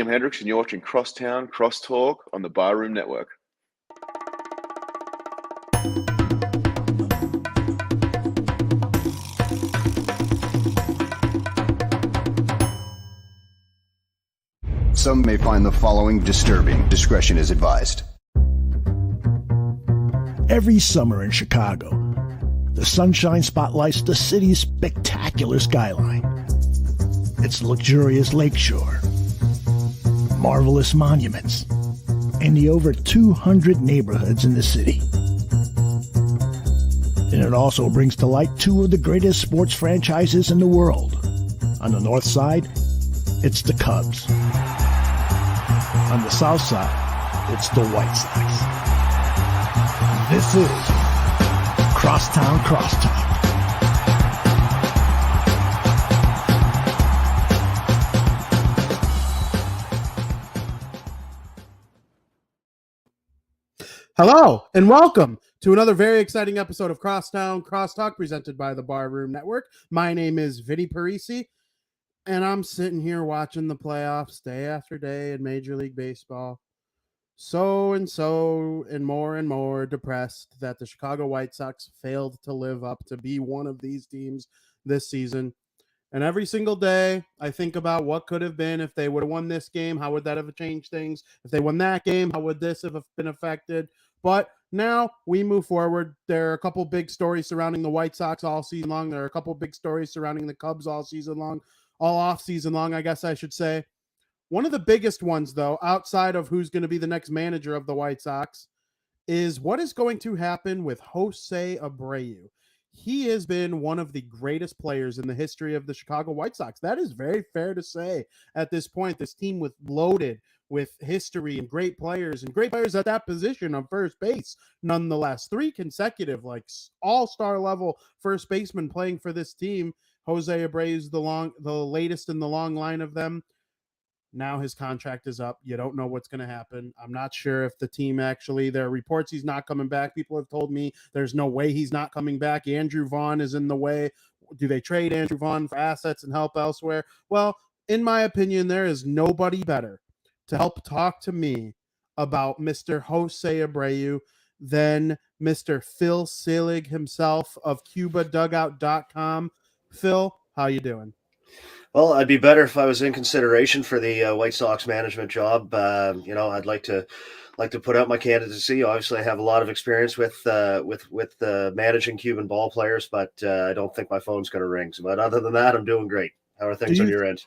Liam Hendricks, and you're watching Crosstown Crosstalk on the Barroom Network. Some may find the following disturbing. Discretion is advised. Every summer in Chicago, the sunshine spotlights the city's spectacular skyline. Its luxurious lakeshore, marvelous monuments, and the over 200 neighborhoods in the city. And it also brings to light two of the greatest sports franchises in the world. On the north side, it's the Cubs. On the south side, it's the White Sox. This is Crosstown Crosstalk. Hello and welcome to another very exciting episode of Crosstown Crosstalk presented by the Barroom Network. My name is Vinnie Parise, and I'm sitting here watching the playoffs day after day in Major League Baseball. And more depressed that the Chicago White Sox failed to live up to be one of these teams this season. And every single day, I think about what could have been if they would have won this game. How would that have changed things? If they won that game, how would this have been affected? But now we move forward. There are a couple big stories surrounding the White Sox all season long. There are a couple big stories surrounding the Cubs all season long, all off season long, I guess I should say. One of the biggest ones, though, outside of who's going to be the next manager of the White Sox, is what is going to happen with Jose Abreu. He has been one of the greatest players in the history of the Chicago White Sox. That is very fair to say at this point. This team was loaded with history and great players at that position on first base. Nonetheless, 3 consecutive, all-star level first basemen playing for this team. Jose Abreu is the latest in the long line of them. Now his contract is up. You don't know what's going to happen. I'm not sure if the team there are reports he's not coming back. People have told me there's no way he's not coming back. Andrew Vaughn is in the way. Do they trade Andrew Vaughn for assets and help elsewhere? Well, in my opinion, there is nobody better to help talk to me about Mr. Jose Abreu than Mr. Phil Selig himself of CubaDugout.com. Phil, how you doing? Well, I'd be better if I was in consideration for the White Sox management job. I'd like to put out my candidacy. Obviously, I have a lot of experience with managing Cuban ball players, but I don't think my phone's going to ring. But other than that, I'm doing great. How are things on your end?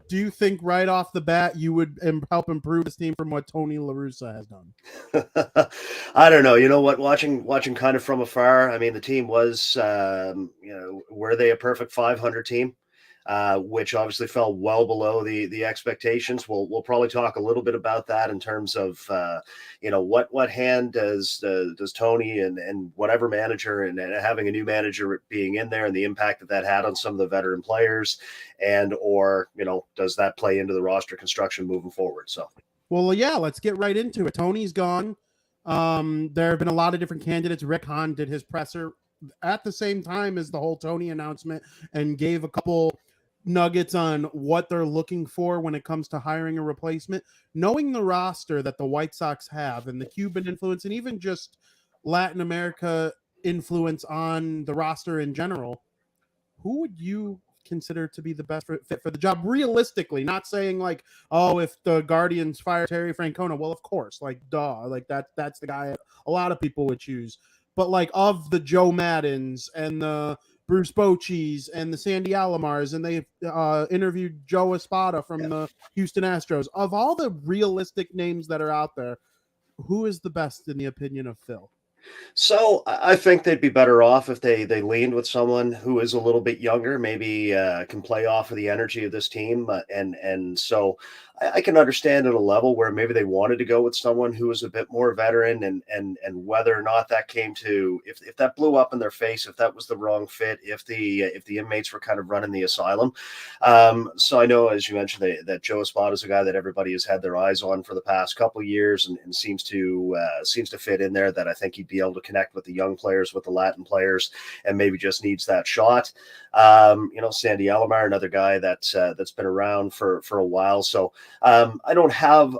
Do you think right off the bat you would help improve this team from what Tony La Russa has done? I don't know. You know what? Watching kind of from afar, I mean, the team was, were they a perfect 500 team? Which obviously fell well below the expectations. We'll probably talk a little bit about that in terms of what hand does Tony and whatever manager and having a new manager being in there and the impact that had on some of the veteran players, and or does that play into the roster construction moving forward? So, well, yeah, let's get right into it. Tony's gone. There have been a lot of different candidates. Rick Hahn did his presser at the same time as the whole Tony announcement and gave a couple nuggets on what they're looking for when it comes to hiring a replacement. Knowing the roster that the White Sox have and the Cuban influence and even just Latin America influence on the roster in general, who would you consider to be the best fit for the job realistically? Not saying if the Guardians fire Terry Francona, well, of course, that's the guy a lot of people would choose. But of the Joe Maddens and the Bruce Bochy's and the Sandy Alomars, and they interviewed Joe Espada from the Houston Astros. Of all the realistic names that are out there, who is the best in the opinion of Phil? So I think they'd be better off if they leaned with someone who is a little bit younger, maybe can play off of the energy of this team. And so I can understand at a level where maybe they wanted to go with someone who was a bit more veteran, and whether or not that came to, if that blew up in their face, if that was the wrong fit, if the inmates were kind of running the asylum. So I know, as you mentioned, that Joe Espada is a guy that everybody has had their eyes on for the past couple of years and seems to fit in there, that I think he'd be able to connect with the young players, with the Latin players, and maybe just needs that shot. Sandy Alomar, another guy that's been around for a while. So I don't have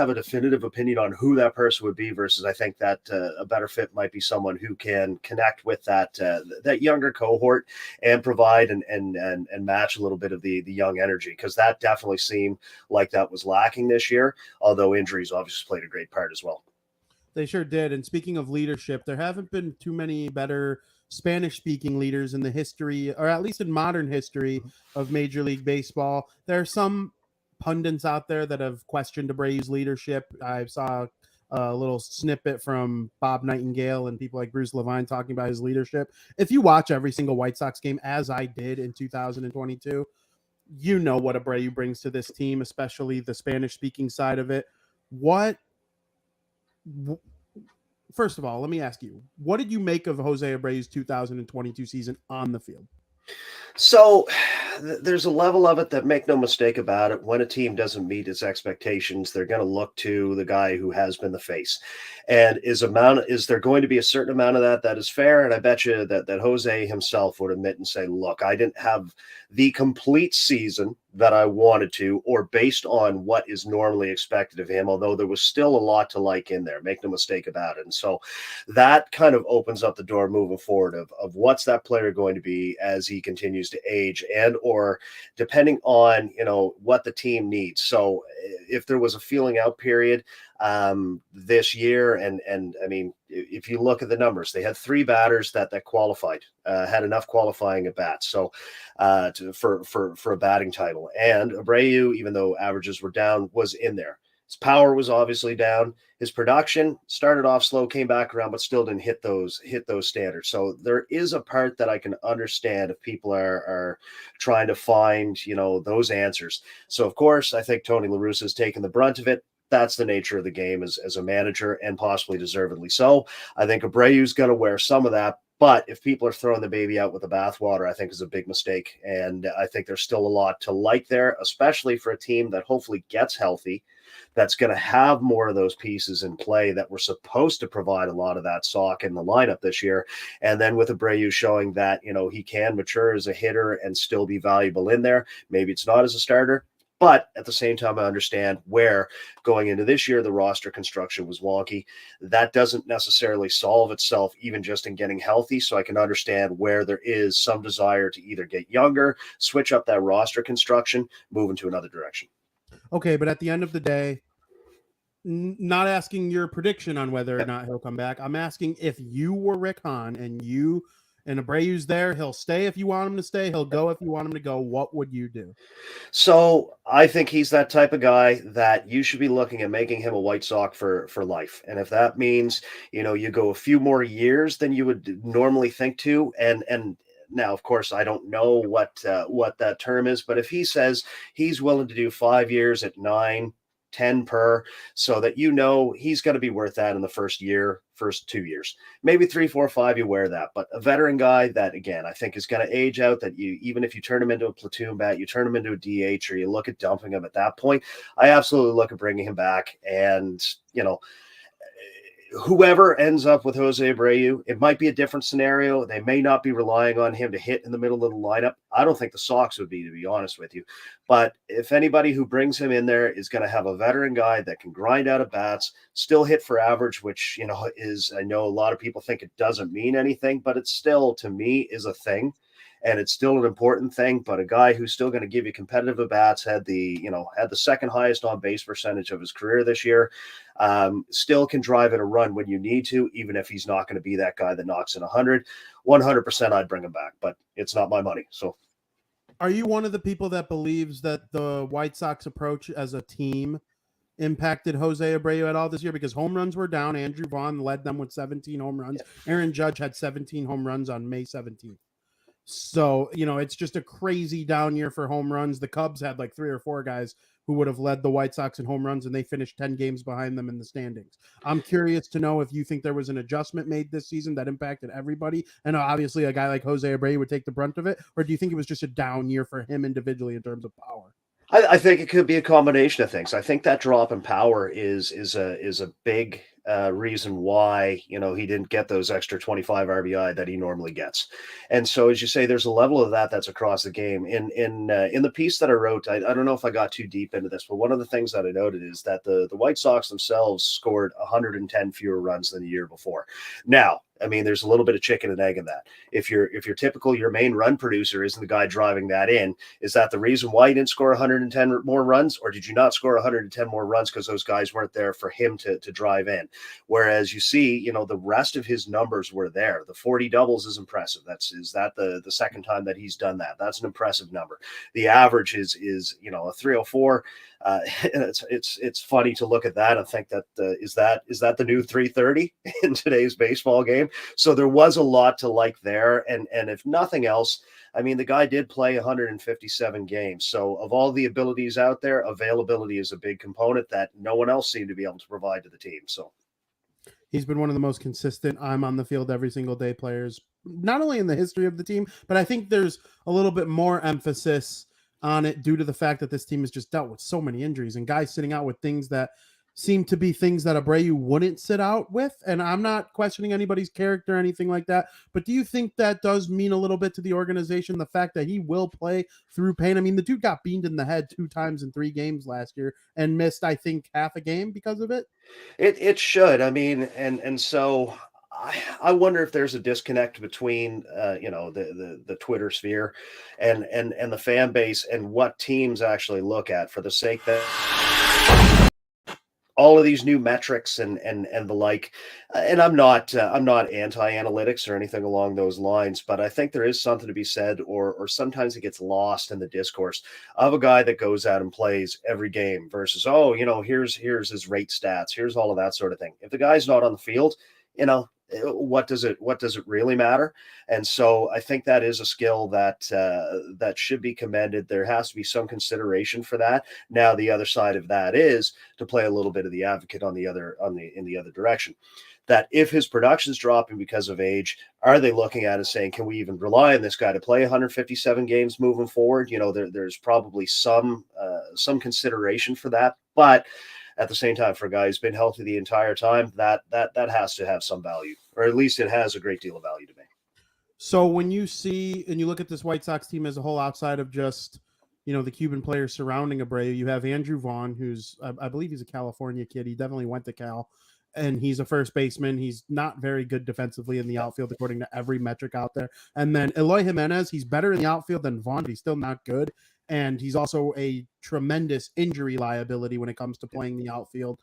a definitive opinion on who that person would be versus I think that a better fit might be someone who can connect with that younger cohort and provide and match a little bit of the young energy, because that definitely seemed like that was lacking this year, although injuries obviously played a great part as well. They sure did. And speaking of leadership, there haven't been too many better Spanish-speaking leaders in the history, or at least in modern history, of Major League Baseball. There are some pundits out there that have questioned Abreu's leadership. I saw a little snippet from Bob Nightingale and people like Bruce Levine talking about his leadership. If you watch every single White Sox game, as I did in 2022, you know what Abreu brings to this team, especially the Spanish-speaking side of it. First of all, let me ask you, what did you make of Jose Abreu's 2022 season on the field? So there's a level of it that, make no mistake about it, when a team doesn't meet its expectations, they're going to look to the guy who has been the face. And is there going to be a certain amount of that is fair? And I bet you that Jose himself would admit and say, look, I didn't have the complete season that I wanted to, or based on what is normally expected of him, although there was still a lot to like in there, make no mistake about it. And so that kind of opens up the door moving forward of what's that player going to be as he continues to age, and or depending on, what the team needs. So if there was a feeling out period this year, and I mean, if you look at the numbers, they had 3 batters that qualified, had enough qualifying at bats, so for a batting title. And Abreu, even though averages were down, was in there. His power was obviously down. His production started off slow, came back around, but still didn't hit those standards. So there is a part that I can understand if people are trying to find, those answers. So of course, I think Tony La Russa has taken the brunt of it. That's the nature of the game as a manager, and possibly deservedly so. I think Abreu's going to wear some of that. But if people are throwing the baby out with the bathwater, I think is a big mistake. And I think there's still a lot to like there, especially for a team that hopefully gets healthy, that's going to have more of those pieces in play that were supposed to provide a lot of that stock in the lineup this year. And then with Abreu showing that, he can mature as a hitter and still be valuable in there. Maybe it's not as a starter, but at the same time, I understand where going into this year, the roster construction was wonky. That doesn't necessarily solve itself even just in getting healthy. So I can understand where there is some desire to either get younger, switch up that roster construction, move into another direction. Okay, but at the end of the day, not asking your prediction on whether or not he'll come back. I'm asking, if you were Rick Hahn and Abreu's there, he'll stay if you want him to stay, he'll go if you want him to go, what would you do? So I think he's that type of guy that you should be looking at making him a White Sox for life. And if that means, you go a few more years than you would normally think to, and now, of course, I don't know what that term is, but if he says he's willing to do 5 years at 9, 10 per, so that he's going to be worth that in the first 2 years, maybe 3, 4, 5, you wear that. But a veteran guy that, again, I think is going to age out, that even if you turn him into a platoon bat, you turn him into a DH, or you look at dumping him at that point, I absolutely look at bringing him back. And, whoever ends up with Jose Abreu, it might be a different scenario. They may not be relying on him to hit in the middle of the lineup. I don't think the Sox would be, to be honest with you. But if anybody who brings him in there is going to have a veteran guy that can grind out at bats, still hit for average, which, is, I know a lot of people think it doesn't mean anything, but it still, to me, is a thing. And it's still an important thing, but a guy who's still going to give you competitive at bats, had the second highest on base percentage of his career this year, still can drive in a run when you need to, even if he's not going to be that guy that knocks in 100%, I'd bring him back, but it's not my money. So are you one of the people that believes that the White Sox approach as a team impacted Jose Abreu at all this year? Because home runs were down. Andrew Vaughn led them with 17 home runs. Yeah. Aaron Judge had 17 home runs on May 17th. So, it's just a crazy down year for home runs. The Cubs had like 3 or 4 guys who would have led the White Sox in home runs, and they finished 10 games behind them in the standings. I'm curious to know if you think there was an adjustment made this season that impacted everybody. And obviously a guy like Jose Abreu would take the brunt of it, or do you think it was just a down year for him individually in terms of power? I think it could be a combination of things. I think that drop in power is a big reason why, he didn't get those extra 25 RBI that he normally gets. And so, as you say, there's a level of that's across the game. In the piece that I wrote, I don't know if I got too deep into this, but one of the things that I noted is that the White Sox themselves scored 110 fewer runs than the year before. Now, I mean, there's a little bit of chicken and egg in that. If your main run producer isn't the guy driving that in, is that the reason why you didn't score 110 more runs, or did you not score 110 more runs because those guys weren't there for him to drive in? Whereas you see, the rest of his numbers were there. The 40 doubles is impressive. Is that the second time that he's done that? That's an impressive number. The average is a 304. It's funny to look at that and think that is that the new 330 in today's baseball game? So there was a lot to like there, and if nothing else, I mean, the guy did play 157 games. So of all the abilities out there, availability is a big component that no one else seemed to be able to provide to the team. So he's been one of the most consistent I'm on the field every single day players, not only in the history of the team, but I think there's a little bit more emphasis on it due to the fact that this team has just dealt with so many injuries and guys sitting out with things that seem to be things that Abreu wouldn't sit out with. And I'm not questioning anybody's character or anything like that, but do you think that does mean a little bit to the organization, the fact that he will play through pain? I mean, the dude got beamed in the head 2 times in 3 games last year and missed, I think, half a game because of it. it should. I mean, and so I wonder if there's a disconnect between the Twitter sphere and the fan base and what teams actually look at, for the sake that all of these new metrics and the like. And I'm not anti-analytics or anything along those lines, but I think there is something to be said, or sometimes it gets lost in the discourse of a guy that goes out and plays every game versus, here's his rate stats, here's all of that sort of thing. If the guy's not on the field, what does it really matter? And so I think that is a skill that should be commended. There has to be some consideration for that. Now, the other side of that is to play a little bit of the advocate in the other direction. That if his production's dropping because of age, are they looking at it saying, can we even rely on this guy to play 157 games moving forward? There's probably some consideration for that, but at the same time, for a guy who's been healthy the entire time, that has to have some value, or at least it has a great deal of value to me. So when you see and you look at this White Sox team as a whole, outside of just, the Cuban players surrounding Abreu, you have Andrew Vaughn, who's, I believe he's a California kid. He definitely went to Cal, and he's a first baseman. He's not very good defensively in the outfield, according to every metric out there. And then Eloy Jimenez, he's better in the outfield than Vaughn, but he's still not good. And he's also a tremendous injury liability when it comes to playing the outfield.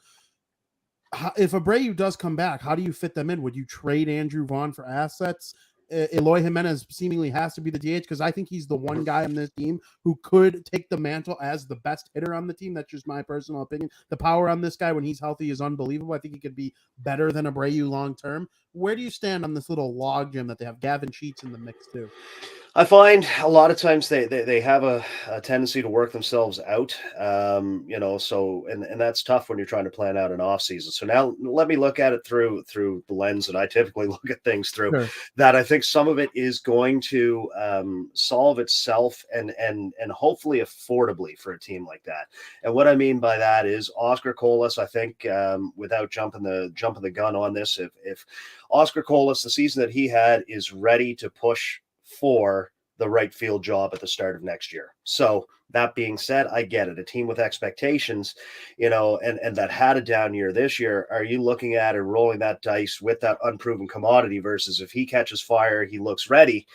If Abreu does come back, how do you fit them in? Would you trade Andrew Vaughn for assets? Eloy Jimenez seemingly has to be the DH, because I think he's the one guy on this team who could take the mantle as the best hitter on the team. That's just my personal opinion. The power on this guy when he's healthy is unbelievable. I think he could be better than Abreu long term. Where do you stand on this little log jam that they have Gavin Sheets in the mix too? I find a lot of times they have a tendency to work themselves out, so and that's tough when you're trying to plan out an off season. So now let me look at it through the lens that I typically look at things through. Sure. That I think some of it is going to solve itself and hopefully affordably for a team like that. And what I mean by that is Oscar Colas, I think, without jumping the gun on this, if Oscar Colas, the season that he had, is ready to push for the right field job at the start of next year. So that being said, I get it. A team with expectations, and that had a down year this year, are you looking at and rolling that dice with that unproven commodity versus if he catches fire, he looks ready,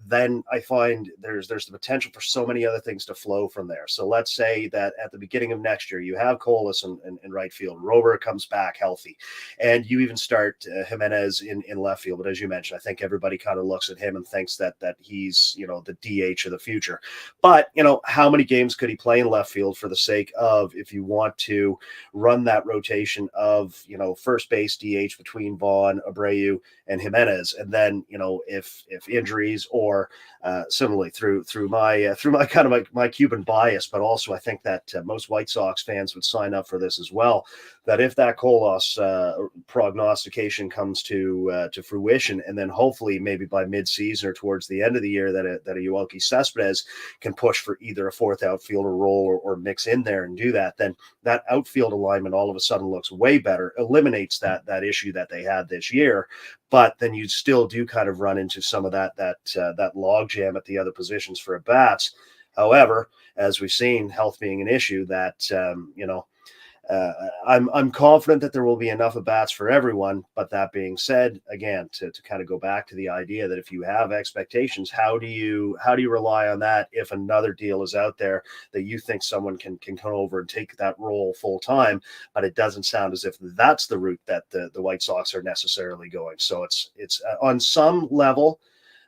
then I find there's the potential for so many other things to flow from there. So let's say that at the beginning of next year, you have Colas in right field, Rover comes back healthy, and you even start Jimenez in left field. But as you mentioned, I think everybody kind of looks at him and thinks that he's, the DH of the future. But, how many games could he play in left field for the sake of, if you want to run that rotation of, first base DH between Vaughn, Abreu, and Jimenez, and then, if injuries or similarly through my kind of my Cuban bias, but also I think that most White Sox fans would sign up for this as well, that if that Colas prognostication comes to fruition, and then hopefully maybe by mid-season or towards the end of the year that a Yoelqui Cespedes can push for either a fourth outfielder role or mix in there and do that, then that outfield alignment all of a sudden looks way better, eliminates that issue that they had this year. But then you still do kind of run into some of that log jam at the other positions for at bats. However, as we've seen, health being an issue, that I'm confident that there will be enough at bats for everyone. But that being said, again, to kind of go back to the idea that if you have expectations, how do you rely on that if another deal is out there that you think someone can come over and take that role full time? But it doesn't sound as if that's the route that the White Sox are necessarily going. So it's on some level,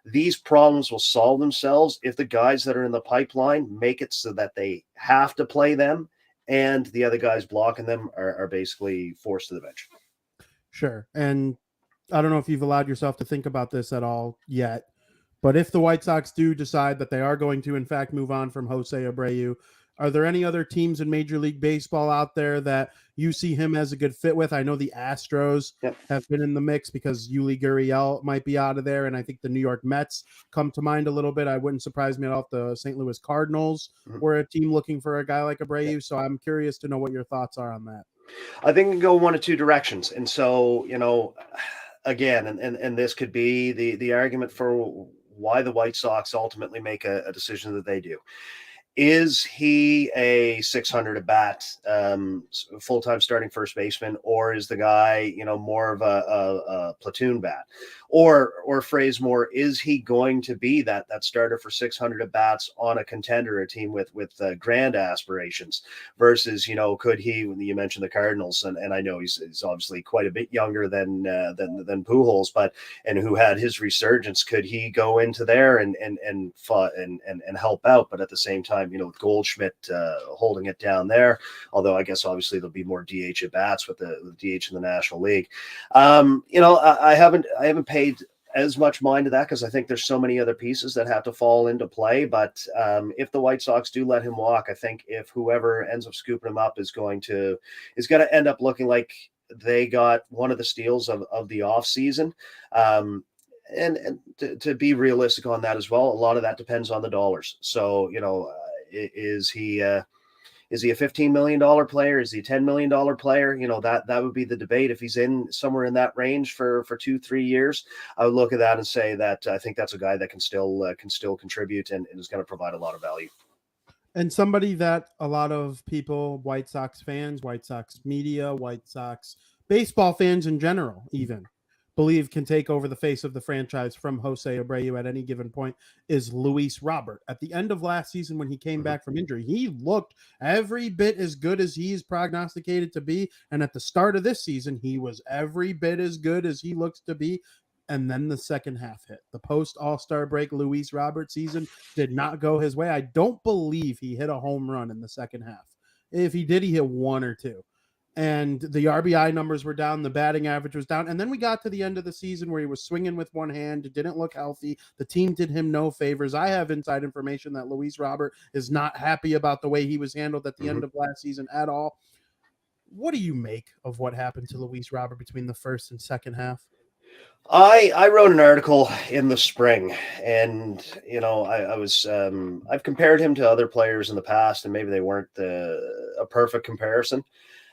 these problems will solve themselves if the guys that are in the pipeline make it so that they have to play them, and the other guys blocking them are basically forced to the bench. Sure. And I don't know if you've allowed yourself to think about this at all yet, but if the White Sox do decide that they are going to, in fact, move on from Jose Abreu, are there any other teams in Major League Baseball out there that you see him as a good fit with? I know the Astros have been in the mix because Yuli Gurriel might be out of there, and I think the New York Mets come to mind a little bit. I wouldn't surprise me at all if the St. Louis Cardinals were a team looking for a guy like Abreu, so I'm curious to know what your thoughts are on that. I think it can go one of two directions. And so, again, and this could be the argument for why the White Sox ultimately make a decision that they do. Is he a 600 at bat, full-time starting first baseman, or is the guy, more of a platoon bat? Or phrase more, is he going to be that starter for 600 at bats on a contender, a team with grand aspirations, versus, could he, when you mentioned the Cardinals, and I know he's obviously quite a bit younger than Pujols, and who had his resurgence, could he go into there and help out? But at the same time, with Goldschmidt holding it down there, although I guess obviously there'll be more DH at bats with the DH in the National League. I haven't paid as much mind to that because I think there's so many other pieces that have to fall into play. But if the White Sox do let him walk, I think if whoever ends up scooping him up is going to end up looking like they got one of the steals of the offseason. And to be realistic on that as well, a lot of that depends on the dollars. So, is he a $15 million player? Is he a $10 million player? That would be the debate. If he's in somewhere in that range for 2-3 years, I would look at that and say that I think that's a guy that can still contribute and is going to provide a lot of value. And somebody that a lot of people, White Sox fans, White Sox media, White Sox baseball fans in general, even believe can take over the face of the franchise from Jose Abreu at any given point is Luis Robert. At the end of last season, when he came back from injury, he looked every bit as good as he's prognosticated to be. And at the start of this season, he was every bit as good as he looks to be. And then the second half hit. The post All-Star break Luis Robert season did not go his way. I don't believe he hit a home run in the second half. If he did, he hit one or two. And the RBI numbers were down, the batting average was down. And then we got to the end of the season where he was swinging with one hand. It didn't look healthy. The team did him no favors. I have inside information that Luis Robert is not happy about the way he was handled at the end of last season at all. What do you make of what happened to Luis Robert between the first and second half? I wrote an article in the spring, and I've compared him to other players in the past, and maybe they weren't a perfect comparison.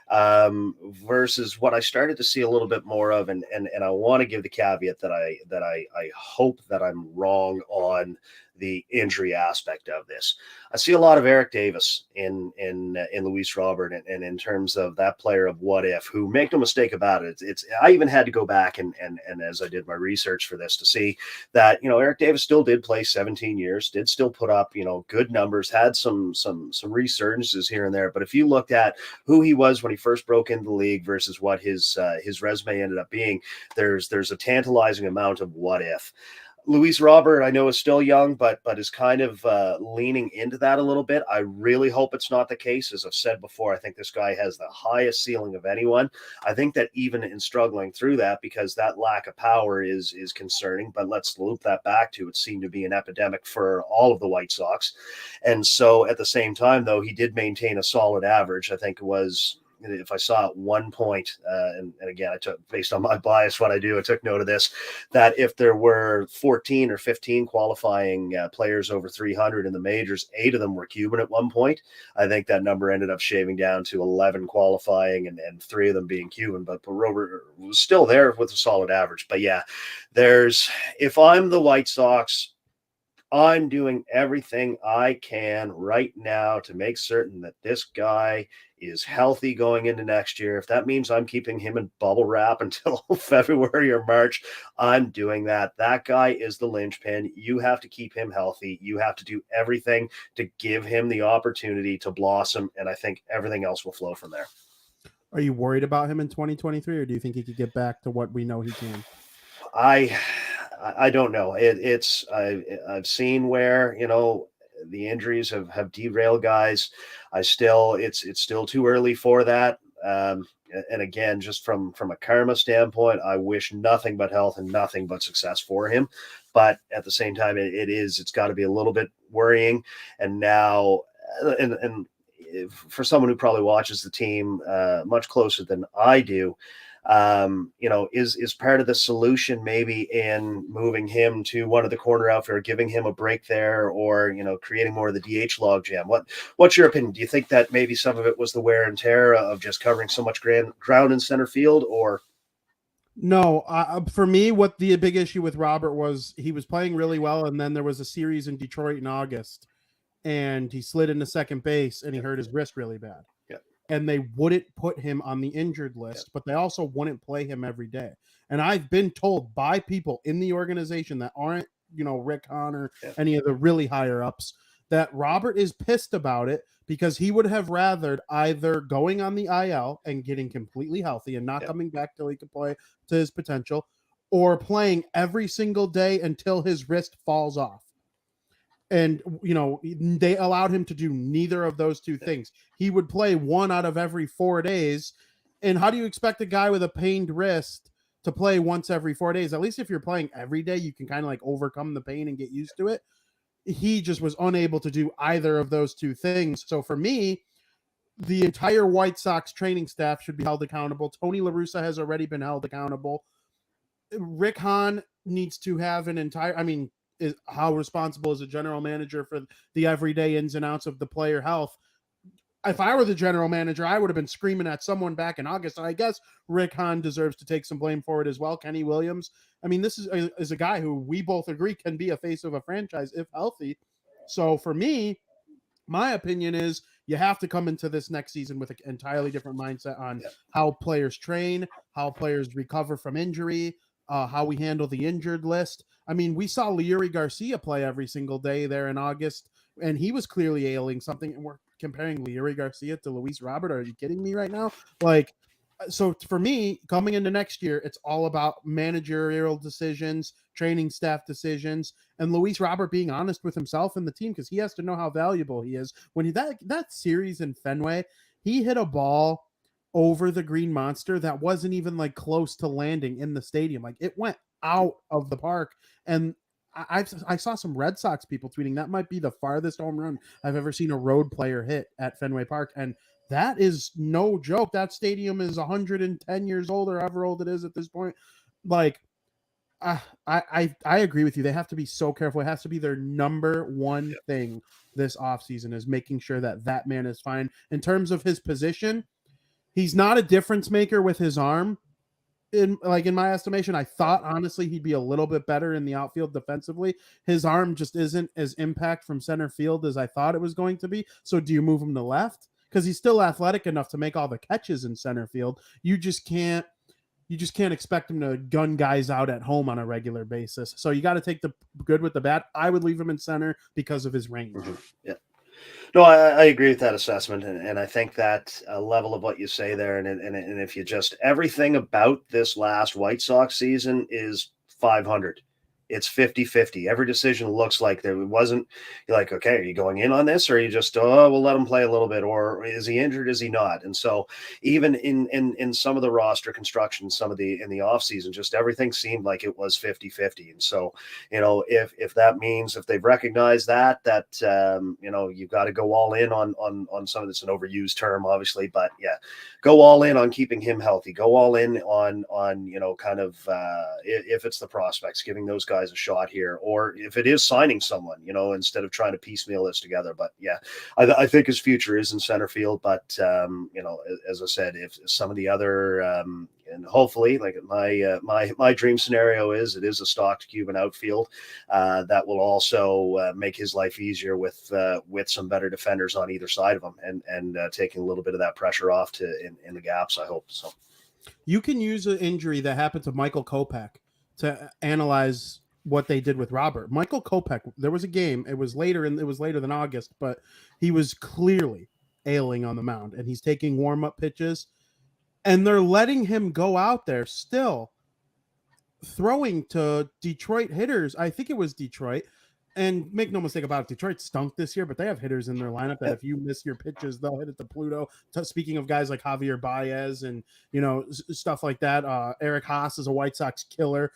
Versus what I started to see a little bit more of, and I want to give the caveat that I hope that I'm wrong on the injury aspect of this. I see a lot of Eric Davis in Luis Robert, and in terms of that player of what if, who, make no mistake about it, it's I even had to go back and as I did my research for this to see that Eric Davis still did play 17 years, did still put up good numbers, had some resurgences here and there. But if you looked at who he was when he first broke into the league versus what his resume ended up being, there's a tantalizing amount of what if. Luis Robert, I know, is still young, but is kind of leaning into that a little bit. I really hope it's not the case. As I've said before, I think this guy has the highest ceiling of anyone. I think that even in struggling through that, because that lack of power is concerning, but let's loop that back to it seemed to be an epidemic for all of the White Sox. And so at the same time, though, he did maintain a solid average. I think it was if I saw at one point, and again, I took, based on my bias, what I do, I took note of this, that if there were 14 or 15 qualifying players over 300 in the majors, 8 of them were Cuban at one point. I think that number ended up shaving down to 11 qualifying and 3 of them being Cuban, but Robert was still there with a solid average. But yeah, if I'm the White Sox, I'm doing everything I can right now to make certain that this guy is healthy going into next year. If that means I'm keeping him in bubble wrap until February or March, I'm doing that. That guy is the linchpin. You have to keep him healthy. You have to do everything to give him the opportunity to blossom, and I think everything else will flow from there. Are you worried about him in 2023, or do you think he could get back to what we know he can? I don't know. I've seen where, the injuries have derailed guys. It's still too early for that. And again, just from a karma standpoint, I wish nothing but health and nothing but success for him. But at the same time, it's got to be a little bit worrying. And now, and for someone who probably watches the team much closer than I do, is part of the solution maybe in moving him to one of the corner outfield, giving him a break there, or creating more of the DH logjam. What's your opinion? Do you think that maybe some of it was the wear and tear of just covering so much ground in center field, or? No, for me, what the big issue with Robert was, he was playing really well, and then there was a series in Detroit in August, and he slid into second base, and he hurt his wrist really bad. And they wouldn't put him on the injured list, but they also wouldn't play him every day. And I've been told by people in the organization that aren't, Rick Hahn or any of the really higher ups, that Robert is pissed about it because he would have rathered either going on the IL and getting completely healthy and not coming back till he could play to his potential, or playing every single day until his wrist falls off. And, they allowed him to do neither of those two things. He would play 1 out of every 4 days. And how do you expect a guy with a pained wrist to play once every 4 days? At least if you're playing every day, you can kind of like overcome the pain and get used to it. He just was unable to do either of those two things. So for me, the entire White Sox training staff should be held accountable. Tony La Russa has already been held accountable. Rick Hahn needs to have is how responsible is a general manager for the everyday ins and outs of the player health. If I were the general manager, I would have been screaming at someone back in August. I guess Rick Hahn deserves to take some blame for it as well. Kenny Williams. This is a guy who we both agree can be a face of a franchise if healthy. So for me, my opinion is you have to come into this next season with an entirely different mindset on how players train, how players recover from injury, how we handle the injured list. We saw Leury Garcia play every single day there in August, and he was clearly ailing something. And we're comparing Leury Garcia to Luis Robert. Are you kidding me right now? So for me, coming into next year, it's all about managerial decisions, training staff decisions, and Luis Robert being honest with himself and the team, because he has to know how valuable he is. When that series in Fenway, he hit a ball over the Green Monster that wasn't even like close to landing in the stadium. Like, it went out of the park. And I saw some Red Sox people tweeting that might be the farthest home run I've ever seen a road player hit at Fenway Park. And that is no joke. That stadium is 110 years old, or however old it is at this point. Like, I agree with you. They have to be so careful. It has to be their number one thing this offseason, is making sure that man is fine. In terms of his position, he's not a difference maker with his arm. In my estimation, I thought honestly he'd be a little bit better in the outfield defensively. His arm just isn't as impact from center field as I thought it was going to be. So do you move him to left? Because he's still athletic enough to make all the catches in center field. You just can't expect him to gun guys out at home on a regular basis. So you got to take the good with the bad. I would leave him in center because of his range. Mm-hmm. Yeah. No, I agree with that assessment, and I think that level of what you say there, and if you just, everything about this last White Sox season is 500. it's 50-50. Every decision looks like there wasn't. You're like, okay, are you going in on this, or are you just, oh, we'll let him play a little bit, or is he injured? Is he not? And so even in some of the roster construction, some of the in the offseason, just everything seemed like it was 50-50. And so, if that means, if they've recognized that you've got to go all in on some of this, an overused term, obviously, but yeah, go all in on keeping him healthy. Go all in on if it's the prospects, giving those guys a shot here, or if it is signing someone, instead of trying to piecemeal this together. But yeah, I think his future is in center field. But as I said, if some of the other and hopefully, like my dream scenario is, it is a stocked Cuban outfield that will also make his life easier with some better defenders on either side of him, and taking a little bit of that pressure off in the gaps, I hope. So you can use an injury that happened to Michael Kopech to analyze what they did with Robert. Michael Kopech, there was a game, it was later than August, but he was clearly ailing on the mound, and he's taking warm-up pitches, and they're letting him go out there still throwing to Detroit hitters. I think it was Detroit. And make no mistake about it, Detroit stunk this year, but they have hitters in their lineup that if you miss your pitches, they'll hit it to Pluto. Speaking of guys like Javier Baez and, stuff like that, Eric Haas is a White Sox killer.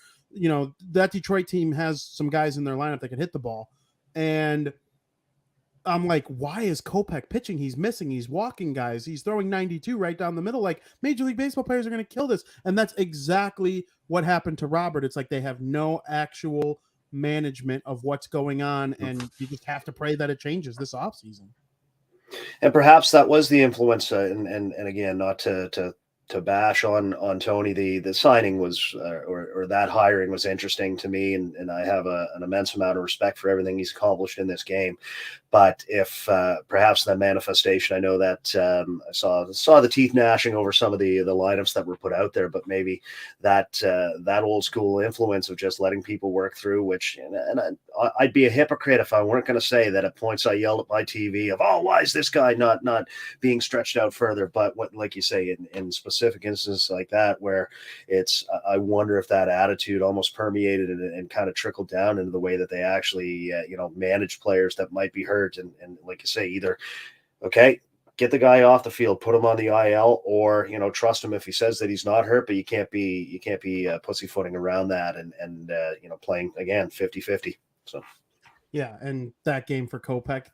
That Detroit team has some guys in their lineup that can hit the ball. And I'm like, why is Kopech pitching? He's missing. He's walking guys. He's throwing 92 right down the middle. Like, Major League Baseball players are going to kill this. And that's exactly what happened to Robert. It's like they have no actual management of what's going on, and you just have to pray that it changes this offseason. And perhaps that was the influence, and again, not to bash on Tony, the signing was or that hiring was interesting to me, and I have an immense amount of respect for everything he's accomplished in this game. But if perhaps that manifestation, I know that I saw the teeth gnashing over some of the lineups that were put out there, but maybe that old school influence of just letting people work through, which and I'd be a hypocrite if I weren't going to say that at points I yelled at my TV of, oh, why is this guy not being stretched out further? But what, like you say, in specific instances like that, where it's, I wonder if that attitude almost permeated and kind of trickled down into the way that they actually manage players that might be hurt. And like you say, either, okay, get the guy off the field, put him on the IL, or, trust him if he says that he's not hurt, but you can't be pussyfooting around that and playing again 50-50. So yeah, and that game for Kopech,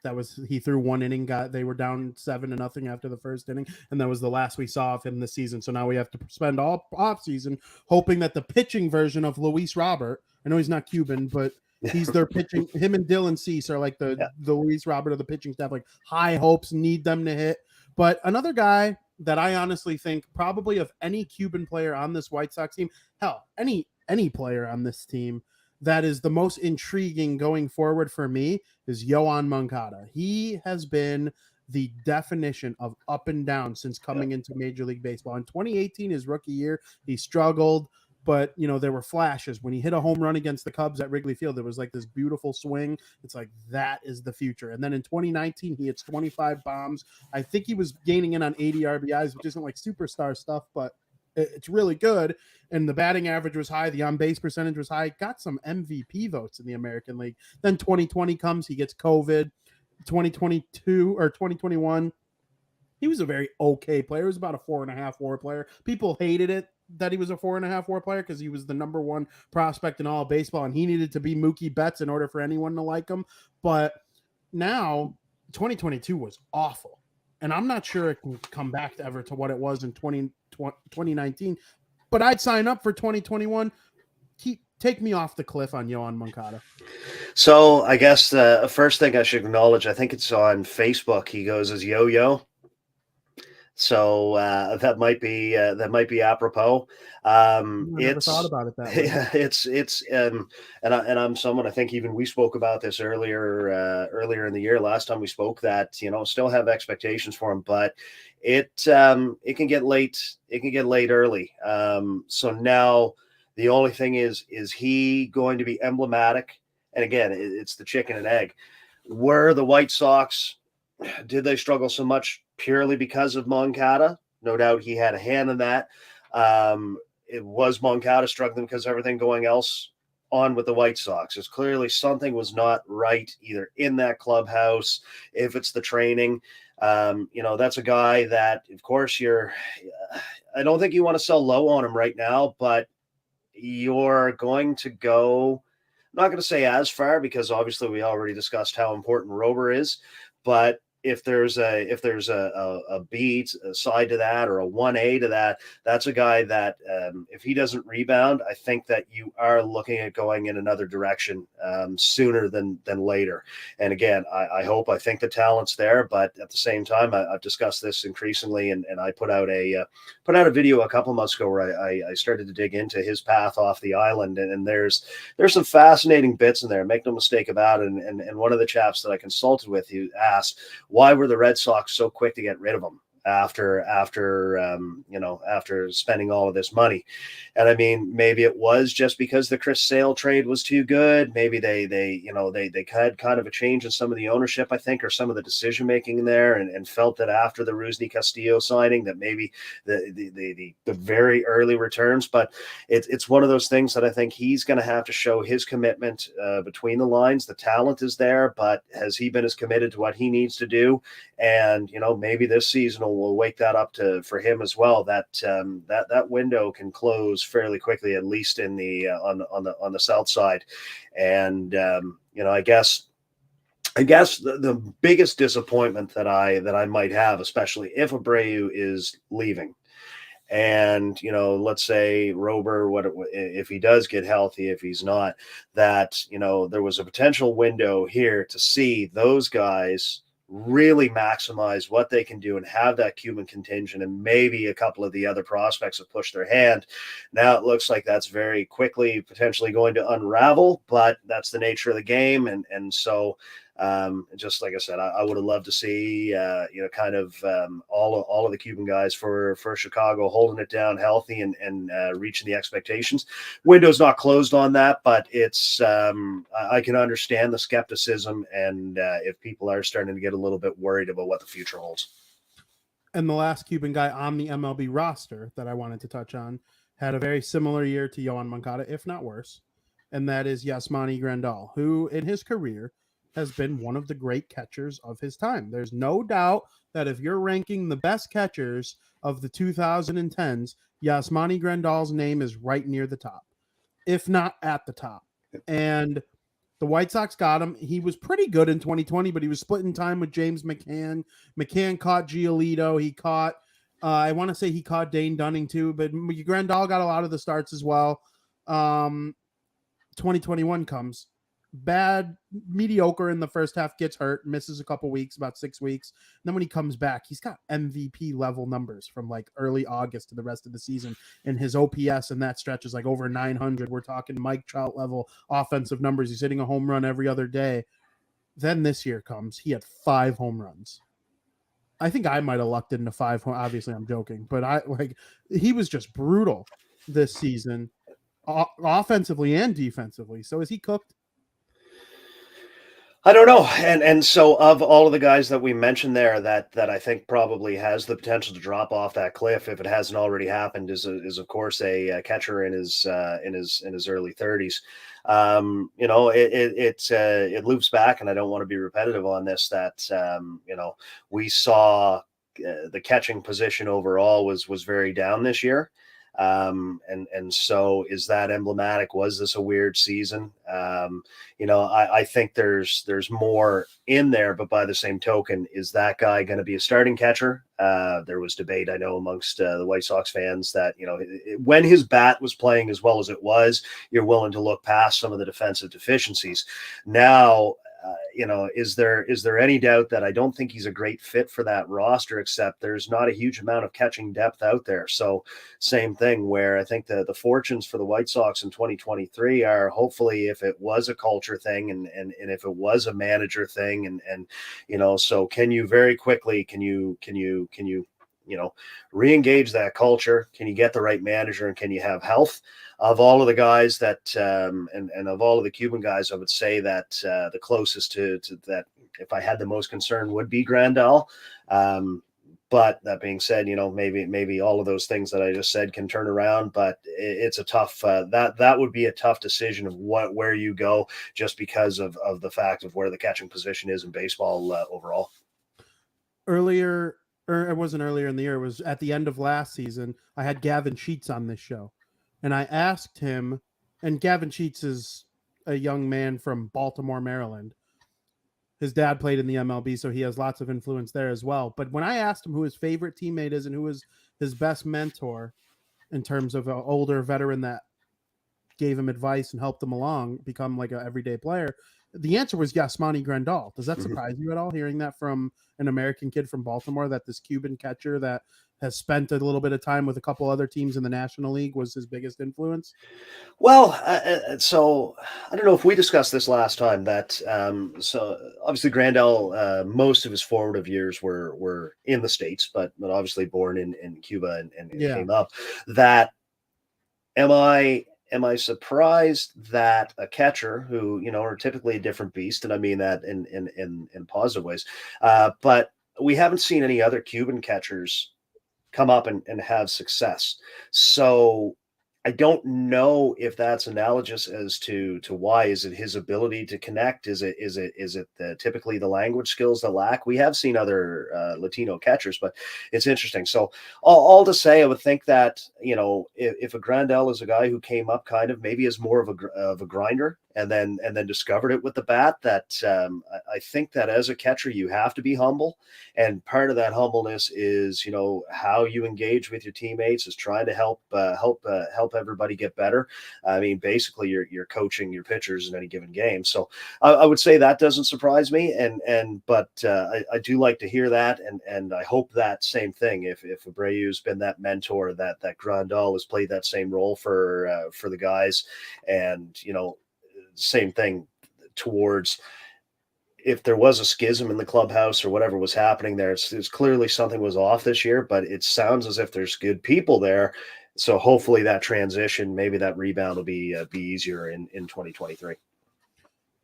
he threw one inning, they were down 7-0 after the first inning, and that was the last we saw of him this season. So now we have to spend all off season hoping that the pitching version of Luis Robert, I know he's not Cuban, but he's their pitching. Him and Dylan Cease are like the Luis Robert of the pitching staff. Like, high hopes, need them to hit. But another guy that I honestly think probably of any Cuban player on this White Sox team, hell, any player on this team that is the most intriguing going forward for me is Yoan Moncada. He has been the definition of up and down since coming into Major League Baseball. In 2018, his rookie year, he struggled. But, there were flashes. When he hit a home run against the Cubs at Wrigley Field, there was like this beautiful swing. It's like, that is the future. And then in 2019, he hits 25 bombs. I think he was gaining in on 80 RBIs, which isn't like superstar stuff, but it's really good. And the batting average was high. The on-base percentage was high. Got some MVP votes in the American League. Then 2020 comes. He gets COVID. 2022 or 2021, he was a very okay player. He was about a 4.5 WAR player. People hated it that he was a 4.5 WAR player because he was the number one prospect in all of baseball, and he needed to be Mookie Betts in order for anyone to like him. But now 2022 was awful, and I'm not sure it can come back to what it was in 2019. But I'd sign up for 2021. Take me off the cliff on Yoan Moncada. So I guess the first thing I should acknowledge, I think it's on Facebook, he goes as Yo-Yo. So that might be apropos. I never thought about it that way. Yeah, it's and I'm someone, I think even we spoke about this earlier in the year, last time we spoke, that still have expectations for him, but it can get late. It can get late early. So now the only thing is he going to be emblematic? And again, it's the chicken and egg. Were the White Sox, did they struggle so much purely because of Moncada? No doubt he had a hand in that. It was Moncada struggling because of everything going else on with the White Sox. It's clearly something was not right either in that clubhouse, if it's the training. That's a guy that, of course, I don't think you want to sell low on him right now, but you're going to go, I'm not going to say as far, because obviously we already discussed how important Rober is, but if there's a B side to that, or a 1A to that, that's a guy that if he doesn't rebound, I think that you are looking at going in another direction sooner than later. And again, I think the talent's there, but at the same time, I've discussed this increasingly, and I put out a video a couple months ago where I started to dig into his path off the island, and there's some fascinating bits in there. Make no mistake about it. And one of the chaps that I consulted with, he asked, why were the Red Sox so quick to get rid of him after spending all of this money? And I mean, maybe it was just because the Chris Sale trade was too good. Maybe they had kind of a change in some of the ownership, I think, or some of the decision making there, and felt that after the Rusney Castillo signing that maybe the very early returns. But it's one of those things that I think he's going to have to show his commitment between the lines. The talent is there, but has he been as committed to what he needs to do? And maybe this season will wake that up for him as well. That window can close fairly quickly, at least in the on the south side. And I guess the biggest disappointment that I might have, especially if Abreu is leaving, and let's say Rober, if he does get healthy, if he's not, that there was a potential window here to see those guys really maximize what they can do and have that Cuban contingent, and maybe a couple of the other prospects have pushed their hand. Now it looks like that's very quickly potentially going to unravel, but that's the nature of the game. And so just like I said, I would have loved to see all of the Cuban guys for Chicago holding it down healthy and reaching the expectations. Window's not closed on that, but it's I can understand the skepticism, and if people are starting to get a little bit worried about what the future holds. And the last Cuban guy on the MLB roster that I wanted to touch on had a very similar year to Yohan Moncada, if not worse, and that is Yasmani Grandal, who in his career has been one of the great catchers of his time. There's no doubt that if you're ranking the best catchers of the 2010s, Yasmani Grandal's name is right near the top, if not at the top. And the White Sox got him. He was pretty good in 2020, but he was splitting time with James McCann. McCann caught Giolito. He caught, I want to say he caught Dane Dunning too, but Grandal got a lot of the starts as well. 2021 comes. Bad, mediocre in the first half, gets hurt, misses a couple weeks, about 6 weeks. And then when he comes back, he's got MVP level numbers from like early August to the rest of the season. And his OPS in that stretch is like over 900. We're talking Mike Trout level offensive numbers. He's hitting a home run every other day. Then this year comes, he had 5 home runs. I think I might have lucked into 5. Obviously, I'm joking, but he was just brutal this season, offensively and defensively. So is he cooked? I don't know. And so of all of the guys that we mentioned there that I think probably has the potential to drop off that cliff, if it hasn't already happened, is of course a catcher in his early 30s. It loops back, and I don't want to be repetitive on this, that we saw the catching position overall was very down this year. And so is that emblematic? Was this a weird season? I think there's more in there, but by the same token, is that guy going to be a starting catcher? There was debate, I know, amongst the White Sox fans that, when his bat was playing as well as it was, you're willing to look past some of the defensive deficiencies. Now, is there any doubt that I don't think he's a great fit for that roster, except there's not a huge amount of catching depth out there. So same thing where I think the fortunes for the White Sox in 2023 are, hopefully, if it was a culture thing and if it was a manager thing, and so can you very quickly, can you re-engage that culture? Can you get the right manager, and can you have health? Of all of the guys that, and of all of the Cuban guys, I would say that the closest to that, if I had the most concern, would be Grandal. But that being said, maybe all of those things that I just said can turn around. But it's a tough that would be a tough decision of where you go, just because of the fact of where the catching position is in baseball overall. Earlier, or it wasn't earlier in the year, it was at the end of last season. I had Gavin Sheets on this show, and I asked him, and Gavin Sheets is a young man from Baltimore, Maryland. His dad played in the MLB, so he has lots of influence there as well. But when I asked him who his favorite teammate is and who is his best mentor in terms of an older veteran that gave him advice and helped him along, become like an everyday player, the answer was Yasmani Grandal. Does that surprise you at all, hearing that from an American kid from Baltimore, that this Cuban catcher that has spent a little bit of time with a couple other teams in the National League was his biggest influence? Well, so I don't know if we discussed this last time. That so obviously Grandel, most of his formative years were in the States, but obviously born in Cuba and Yeah. came up. That am I surprised that a catcher who are typically a different beast, and I mean that in positive ways, but we haven't seen any other Cuban catchers come up and have success. So I don't know if that's analogous as to why. Is it his ability to connect? Is it typically the language skills that lack? We have seen other Latino catchers, but it's interesting. So all to say, I would think that if a Grandel is a guy who came up kind of maybe as more of a grinder, and then discovered it with the bat, that I think that as a catcher you have to be humble, and part of that humbleness is how you engage with your teammates, is trying to help everybody get better. I mean, basically you're coaching your pitchers in any given game. So I would say that doesn't surprise me, but I do like to hear that, and I hope that same thing. If Abreu's been that mentor, that Grandal has played that same role for the guys, and same thing towards, if there was a schism in the clubhouse or whatever was happening there, it's clearly something was off this year, but it sounds as if there's good people there. So hopefully that transition, maybe that rebound will be easier in 2023.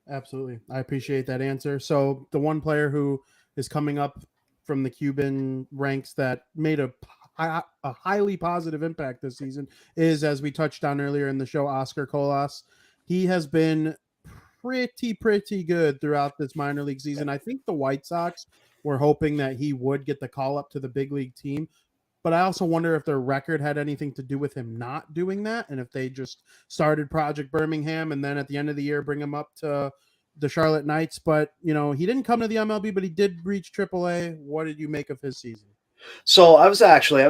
Absolutely. I appreciate that answer. So the one player who is coming up from the Cuban ranks that made a highly positive impact this season is, as we touched on earlier in the show, Oscar Colas. He has been pretty good throughout this minor league season. I think the White Sox were hoping that he would get the call up to the big league team, but I also wonder if their record had anything to do with him not doing that, and if they just started Project Birmingham and then at the end of the year bring him up to the Charlotte Knights. But he didn't come to the MLB, but he did reach AAA. What did you make of his season? So I was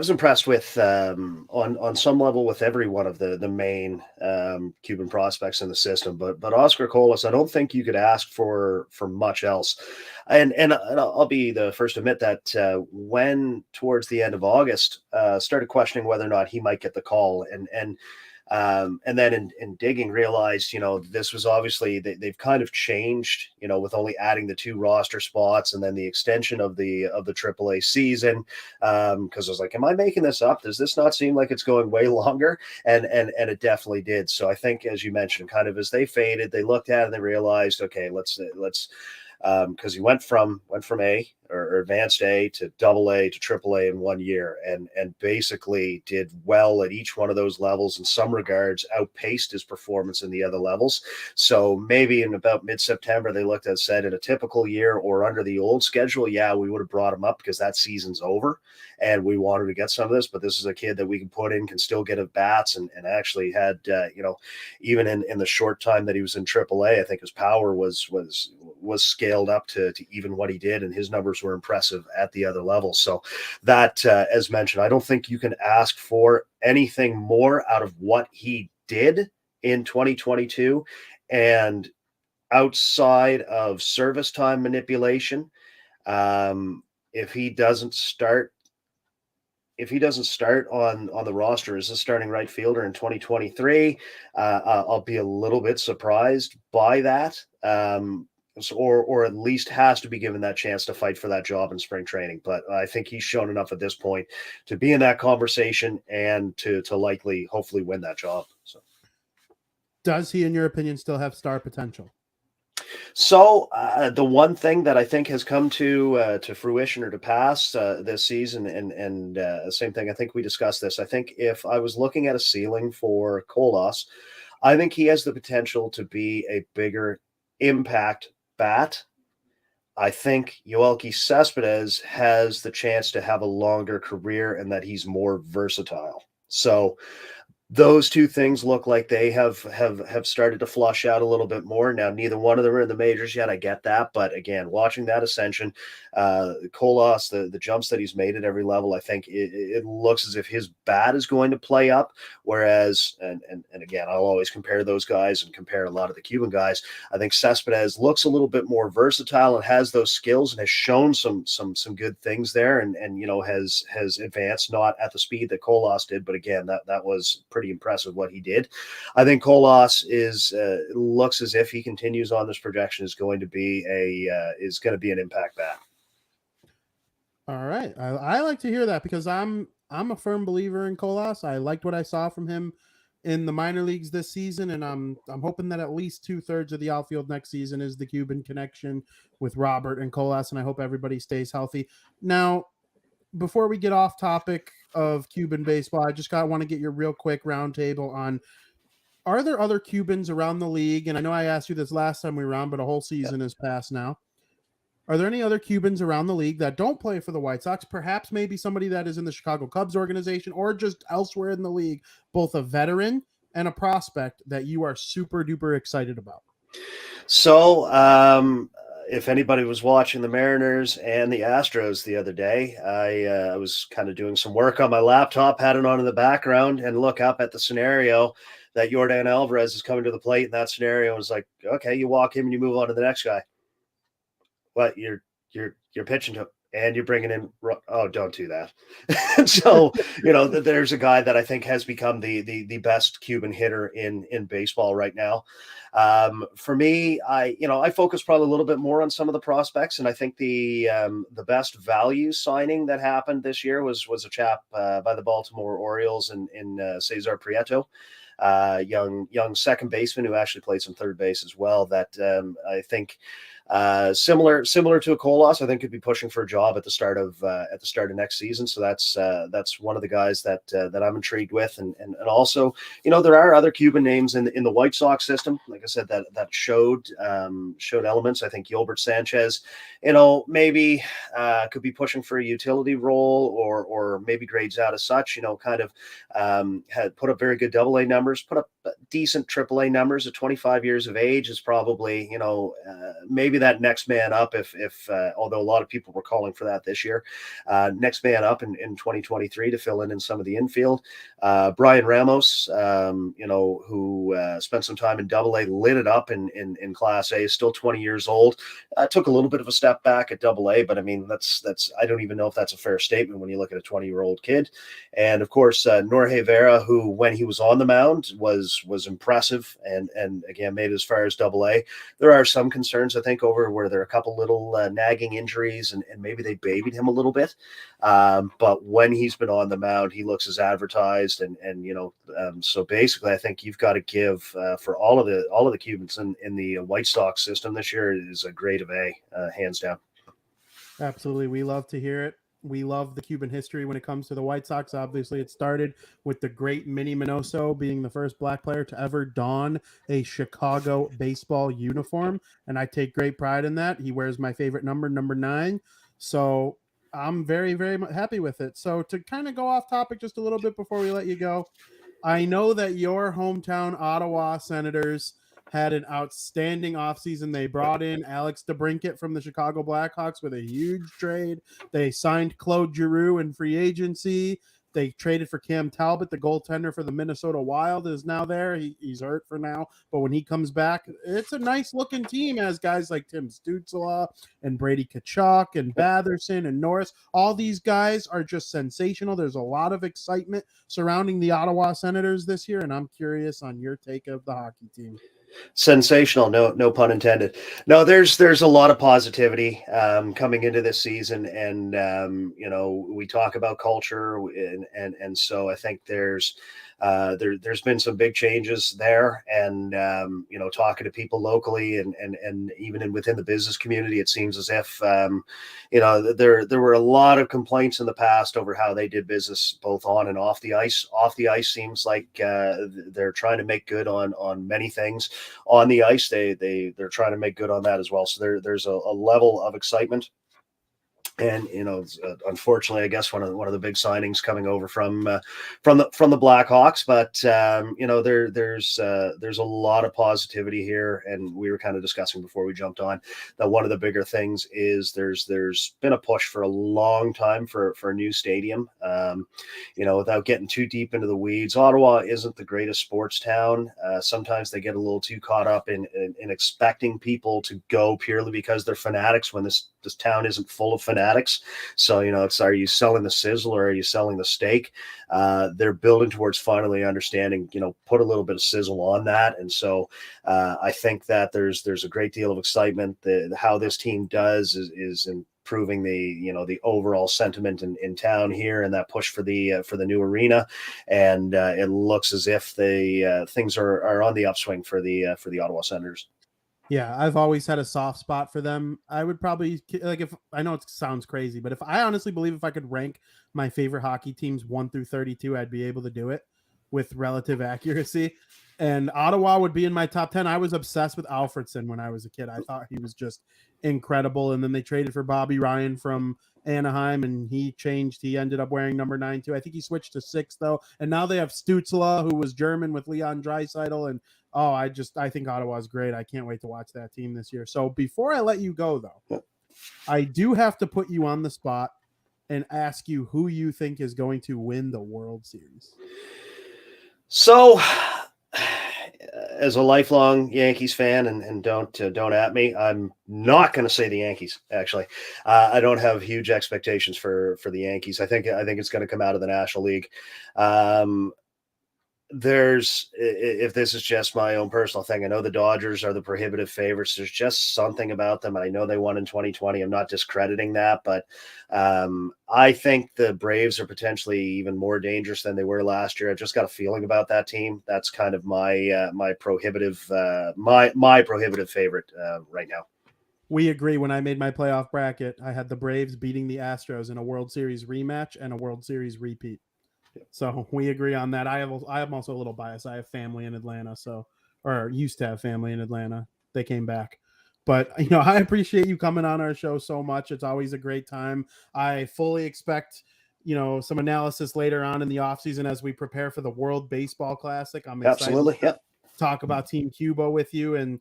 impressed with on some level with every one of the main Cuban prospects in the system, but Oscar Colas, I don't think you could ask for much else. And I'll be the first to admit that when towards the end of August started questioning whether or not he might get the call, and then in digging realized this was obviously they've kind of changed with only adding the 2 roster spots and then the extension of the AAA season, because I was like, am I making this up? Does this not seem like it's going way longer? And it definitely did. So I think, as you mentioned, kind of as they faded, they looked at it and they realized, okay, let's because he went from A or advanced A to AA to AAA in 1 year, and basically did well at each one of those levels. In some regards, outpaced his performance in the other levels. So maybe in about mid-September, they looked at said, in a typical year or under the old schedule, yeah, we would have brought him up because that season's over and we wanted to get some of this. But this is a kid that we can put in, can still get at bats, and actually had even in the short time that he was in AAA, I think his power was scaled up to even what he did, and his numbers were impressive at the other levels. So that, as mentioned, I don't think you can ask for anything more out of what he did in 2022. And outside of service time manipulation, if he doesn't start on the roster as a starting right fielder in 2023, I'll be a little bit surprised by that. Or at least has to be given that chance to fight for that job in spring training. But I think he's shown enough at this point to be in that conversation and to likely, hopefully, win that job. So, does he, in your opinion, still have star potential? So the one thing that I think has come to fruition or to pass this season, and same thing. I think we discussed this. I think if I was looking at a ceiling for Kolas, I think he has the potential to be a bigger impact bat. I think Yoelqui Cespedes has the chance to have a longer career and that he's more versatile. So those two things look like they have started to flush out a little bit more. Now, neither one of them are in the majors yet. I get that, but again, watching that ascension, Kolas, the jumps that he's made at every level, I think it looks as if his bat is going to play up. Whereas, and again, I'll always compare those guys and compare a lot of the Cuban guys. I think Cespedes looks a little bit more versatile and has those skills and has shown some good things there, and has advanced, not at the speed that Kolas did, but again, that was pretty impressive what he did. I think Kolas looks as if he continues on this projection is going to be an impact bat. All right, I like to hear that because I'm a firm believer in Kolas. I liked what I saw from him in the minor leagues this season, and I'm hoping that at least 2/3 of the outfield next season is the Cuban connection with Robert and Kolas, and I hope everybody stays healthy. Now, before we get off topic of Cuban baseball, I just want to get your real quick roundtable on: are there other Cubans around the league? And I know I asked you this last time we were on, but a whole season has passed now. Are there any other Cubans around the league that don't play for the White Sox? Perhaps maybe somebody that is in the Chicago Cubs organization or just elsewhere in the league, both a veteran and a prospect that you are super duper excited about? So, if anybody was watching the Mariners and the Astros the other day, I was kind of doing some work on my laptop, had it on in the background, and look up at the scenario that Yordan Alvarez is coming to the plate in that scenario. And was like, okay, you walk him and you move on to the next guy. What you're pitching to, and you're bringing in. Oh, don't do that. So there's a guy that I think has become the best Cuban hitter in baseball right now. For me, I focus probably a little bit more on some of the prospects, and I think the best value signing that happened this year was a chap by the Baltimore Orioles in Cesar Prieto. Young second baseman who actually played some third base as well. That I think similar to a Kolas, I think could be pushing for a job at the start of next season. So that's one of the guys that I'm intrigued with, and also there are other Cuban names in the White Sox system. Like I said, that showed elements. I think Gilbert Sanchez, maybe could be pushing for a utility role, or maybe grades out as such. Kind of had put up very good AA numbers, put up decent AAA numbers at 25 years of age. Is probably maybe that next man up, if although a lot of people were calling for that this year, next man up in 2023 to fill in some of the infield. Brian Ramos, who spent some time in AA, lit it up in Class A, is still 20 years old. Took a little bit of a step back at AA, but I mean that's I don't even know if that's a fair statement when you look at a 20-year-old kid. And of course, Jorge Vera, who when he was on the mound was impressive, and again made it as far as AA. There are some concerns, I think, over where there are a couple little nagging injuries, and maybe they babied him a little bit. But when he's been on the mound, he looks as advertised, and so basically, I think you've got to give for all of the Cubans in the White Sox system this year is a grade of A, hands down. Absolutely, we love to hear it. We love the Cuban history when it comes to the White Sox. Obviously, it started with the great Minnie Minoso being the first Black player to ever don a Chicago baseball uniform, and I take great pride in that. He wears my favorite number 9. So I'm very, very happy with it. So to kind of go off topic just a little bit before we let you go, I know that your hometown Ottawa Senators had an outstanding offseason. They brought in Alex DeBrincat from the Chicago Blackhawks with a huge trade. They signed Claude Giroux in free agency. They traded for Cam Talbot, the goaltender for the Minnesota Wild, is now there. He's hurt for now, but when he comes back, it's a nice-looking team. As guys like Tim Stützle and Brady Tkachuk and Batherson and Norris. All these guys are just sensational. There's a lot of excitement surrounding the Ottawa Senators this year, and I'm curious on your take of the hockey team. Sensational, no pun intended. No, there's a lot of positivity coming into this season, and we talk about culture, and so I think there's been some big changes there, and talking to people locally, and even within the business community, it seems as if there were a lot of complaints in the past over how they did business both on and off the ice. Off the ice seems like they're trying to make good on many things. On the ice, they're trying to make good on that as well. So there's a level of excitement. And unfortunately, I guess one of the big signings coming over from the Blackhawks, but there's a lot of positivity here, and we were kind of discussing before we jumped on that one of the bigger things is there's been a push for a long time for a new stadium. Without getting too deep into the weeds, Ottawa isn't the greatest sports town. Sometimes they get a little too caught up in expecting people to go purely because they're fanatics when this town isn't full of fanatics. So, it's, are you selling the sizzle or are you selling the steak? They're building towards finally understanding, put a little bit of sizzle on that. And so I think that there's a great deal of excitement. How this team does is improving the overall sentiment in town here, and that push for the new arena. And it looks as if things are on the upswing for the Ottawa Senators. Yeah, I've always had a soft spot for them. I would probably if I know it sounds crazy, but if I honestly believe if I could rank my favorite hockey teams 1 through 32, I'd be able to do it with relative accuracy. And Ottawa would be in my top 10. I was obsessed with Alfredson when I was a kid. I thought he was just incredible. And then they traded for Bobby Ryan from Anaheim, and he changed. He ended up wearing number 9 too. I think he switched to 6 though. And now they have Stützle, who was German, with Leon Draisaitl, and I think Ottawa is great. I can't wait to watch that team this year. So before I let you go, though, I do have to put you on the spot and ask you who you think is going to win the World Series. So, as a lifelong Yankees fan, and don't at me, I'm not going to say the Yankees. Actually, I don't have huge expectations for the Yankees. I think it's going to come out of the National League. If this is just my own personal thing, I know the Dodgers are the prohibitive favorites. There's just something about them. And I know they won in 2020. I'm not discrediting that, but I think the Braves are potentially even more dangerous than they were last year. I've just got a feeling about that team. That's kind of my prohibitive favorite right now. We agree. When I made my playoff bracket, I had the Braves beating the Astros in a World Series rematch and a World Series repeat. So we agree on that. I am also a little biased. I have family in Atlanta, or used to have family in Atlanta. They came back. But, I appreciate you coming on our show so much. It's always a great time. I fully expect, some analysis later on in the offseason as we prepare for the World Baseball Classic. I'm excited to talk about Team Cuba with you and,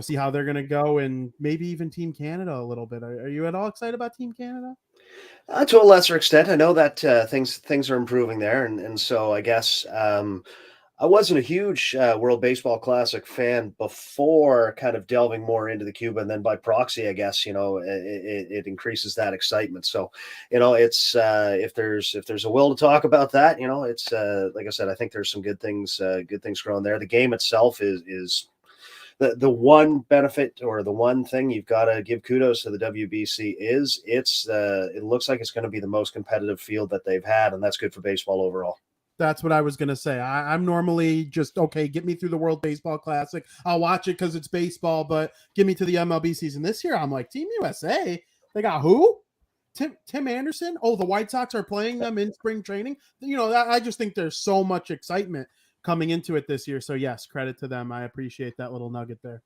see how they're going to go, and maybe even Team Canada a little bit. Are you at all excited about Team Canada? To a lesser extent. I know that things are improving there, and so I guess I wasn't a huge World Baseball Classic fan before kind of delving more into the Cuba, and then by proxy, I guess it increases that excitement. So it's if there's a will to talk about that, it's like I said, I think there's some good things growing there. The game itself is. The one benefit or the one thing you've got to give kudos to the WBC is it looks like it's going to be the most competitive field that they've had, and that's good for baseball overall. That's what I was going to say. I'm normally just, okay, get me through the World Baseball Classic. I'll watch it because it's baseball, but get me to the MLB season. This year, I'm like, Team USA? They got who? Tim Anderson? Oh, the White Sox are playing them in spring training? I just think there's so much excitement coming into it this year. So yes, credit to them. I appreciate that little nugget there.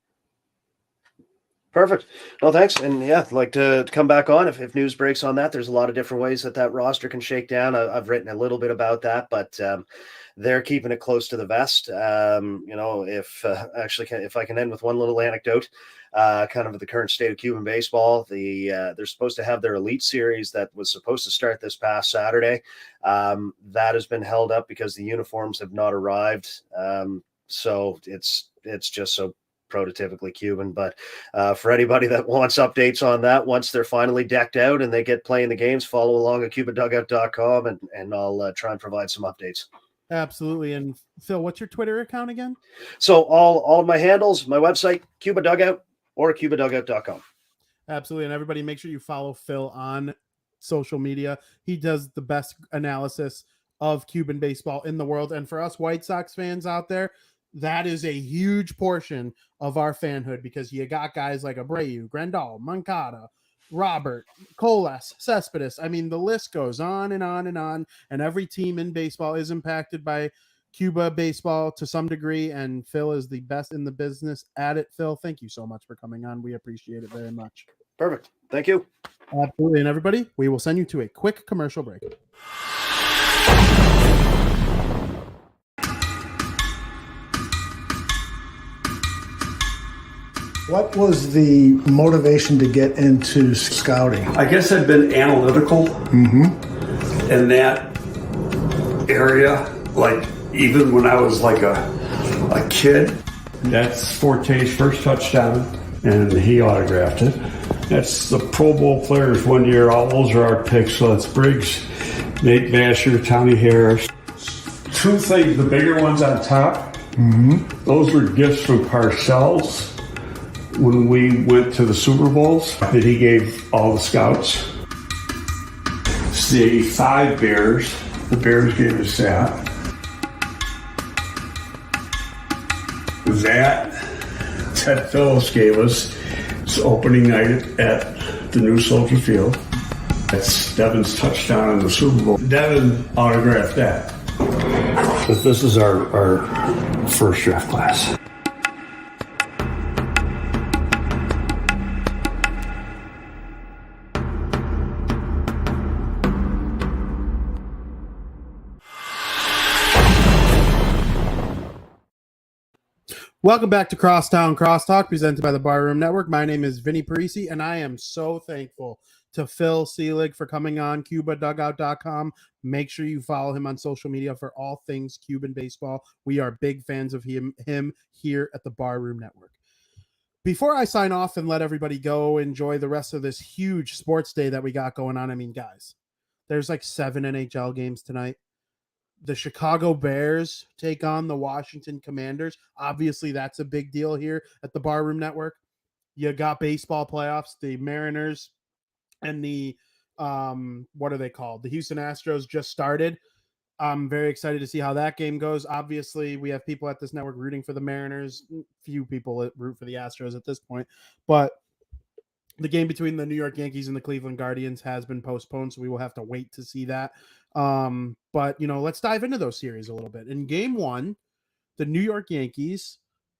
Perfect. Well, thanks. And yeah, I'd like to come back on if news breaks on that. There's a lot of different ways that roster can shake down. I've written a little bit about that, but they're keeping it close to the vest. If I can end with one little anecdote, kind of the current state of Cuban baseball, they're supposed to have their Elite Series that was supposed to start this past Saturday. That has been held up because the uniforms have not arrived. So it's just so prototypically Cuban, but for anybody that wants updates on that, once they're finally decked out and they get playing the games, follow along at CubanDugout.com, and I'll try and provide some updates. Absolutely. And Phil, what's your Twitter account again? So all of my handles, my website, Cuba Dugout or CubaDugout.com. Absolutely. And everybody make sure you follow Phil on social media. He does the best analysis of Cuban baseball in the world. And for us White Sox fans out there, that is a huge portion of our fanhood because you got guys like Abreu, Grandal, Moncada, Robert, Colas, Cespedes. I mean, the list goes on and on and on. And every team in baseball is impacted by Cuba baseball to some degree. And Phil is the best in the business at it. Phil, thank you so much for coming on. We appreciate it very much. Perfect. Thank you. Absolutely. And everybody, we will send you to a quick commercial break. What was the motivation to get into scouting? I guess I've been analytical in that area, like even when I was like a kid. That's Forte's first touchdown, and he autographed it. That's the Pro Bowl players one year. All those are our picks. So it's Briggs, Nate Vasher, Tommy Harris. Two things, the bigger ones on top, those were gifts from Parcells when we went to the Super Bowls that he gave all the scouts. It's the 85 Bears. The Bears gave us that. That Ted Phillips gave us. It's opening night at the new Soldier Field. That's Devin's touchdown in the Super Bowl. Devin autographed that. But this is our first draft class. Welcome back to Crosstown Crosstalk, presented by the Barroom Network. My name is Vinnie Parise, and I am so thankful to Phil Selig for coming on CubaDugout.com. Make sure you follow him on social media for all things Cuban baseball. We are big fans of him here at the Barroom Network. Before I sign off and let everybody go enjoy the rest of this huge sports day that we got going on, I mean, guys, there's like 7 NHL games tonight. The Chicago Bears take on the Washington Commanders. Obviously, that's a big deal here at the Barroom Network. You got baseball playoffs. The Mariners and the, what are they called? The Houston Astros just started. I'm very excited to see how that game goes. Obviously, we have people at this network rooting for the Mariners. Few people root for the Astros at this point. But the game between the New York Yankees and the Cleveland Guardians has been postponed, so we will have to wait to see that. But, let's dive into those series a little bit. In game 1, the New York Yankees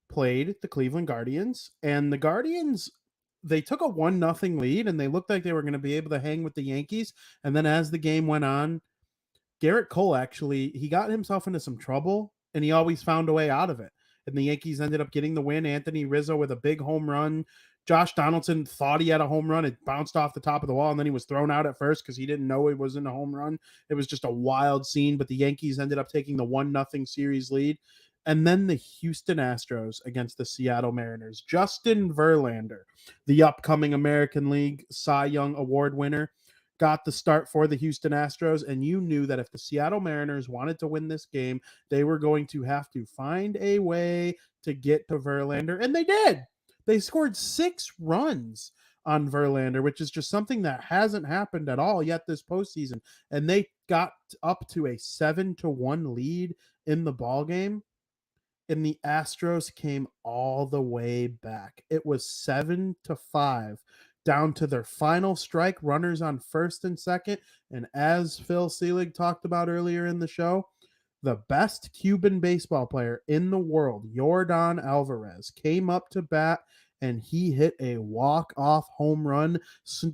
played the Cleveland Guardians, and the Guardians, they took a 1-0 lead, and they looked like they were going to be able to hang with the Yankees. And then as the game went on, Garrett Cole he got himself into some trouble, and he always found a way out of it. And the Yankees ended up getting the win. Anthony Rizzo with a big home run. Josh Donaldson thought he had a home run. It bounced off the top of the wall, and then he was thrown out at first because he didn't know it wasn't a home run. It was just a wild scene, but the Yankees ended up taking the 1-0 series lead. And then the Houston Astros against the Seattle Mariners. Justin Verlander, the upcoming American League Cy Young Award winner, got the start for the Houston Astros, and you knew that if the Seattle Mariners wanted to win this game, they were going to have to find a way to get to Verlander, and they did. They scored 6 runs on Verlander, which is just something that hasn't happened at all yet this postseason, and they got up to a 7-1 lead in the ballgame, and the Astros came all the way back. It was 7-5. Down to their final strike, runners on first and second. And as Phil Selig talked about earlier in the show, the best Cuban baseball player in the world, Yordan Alvarez, came up to bat and he hit a walk-off home run,